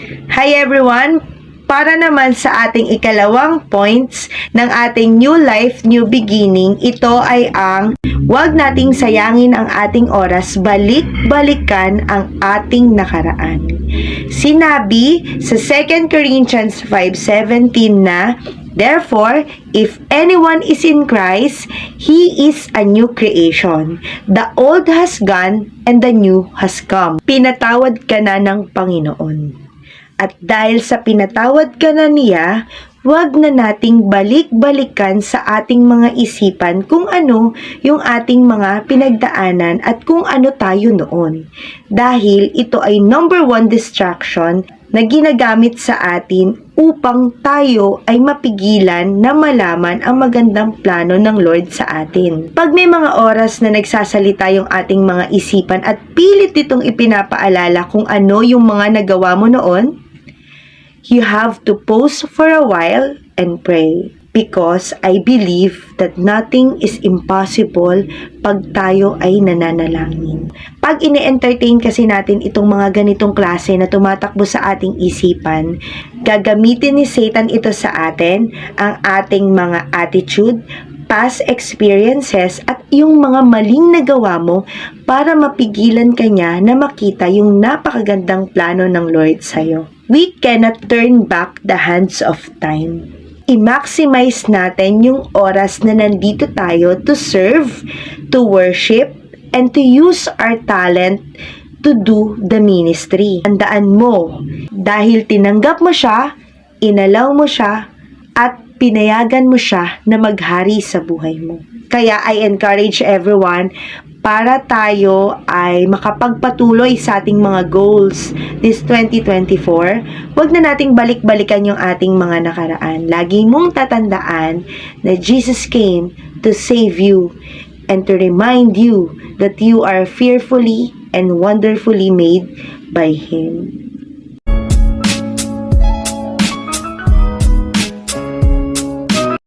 Hi everyone! Para naman sa ating ikalawang points ng ating new life, new beginning, ito ay ang huwag nating sayangin ang ating oras, balik-balikan ang ating nakaraan. Sinabi sa 2 Corinthians 5:17 na, therefore, if anyone is in Christ, he is a new creation. The old has gone and the new has come. Pinatawad ka na ng Panginoon. At dahil sa pinatawad ka na niya, huwag na nating balik-balikan sa ating mga isipan kung ano yung ating mga pinagdaanan at kung ano tayo noon. Dahil ito ay number 1 distraction na ginagamit sa atin upang tayo ay mapigilan na malaman ang magandang plano ng Lord sa atin. Pag may mga oras na nagsasalita yung ating mga isipan at pilit itong ipinapaalala kung ano yung mga nagawa mo noon, you have to pause for a while and pray. Because I believe that nothing is impossible pag tayo ay nananalangin. Pag ine-entertain kasi natin itong mga ganitong klase na tumatakbo sa ating isipan, gagamitin ni Satan ito sa atin, ang ating mga attitude, past experiences at yung mga maling nagawa mo para mapigilan ka niya na makita yung napakagandang plano ng Lord sa'yo. We cannot turn back the hands of time. I-maximize natin yung oras na nandito tayo to serve, to worship, and to use our talent to do the ministry. Tandaan mo, dahil tinanggap mo siya, inalaw mo siya, at pinayagan mo siya na maghari sa buhay mo. Kaya I encourage everyone para tayo ay makapagpatuloy sa ating mga goals this 2024, wag na nating balik-balikan yung ating mga nakaraan. Lagi mong tatandaan na Jesus came to save you and to remind you that you are fearfully and wonderfully made by Him.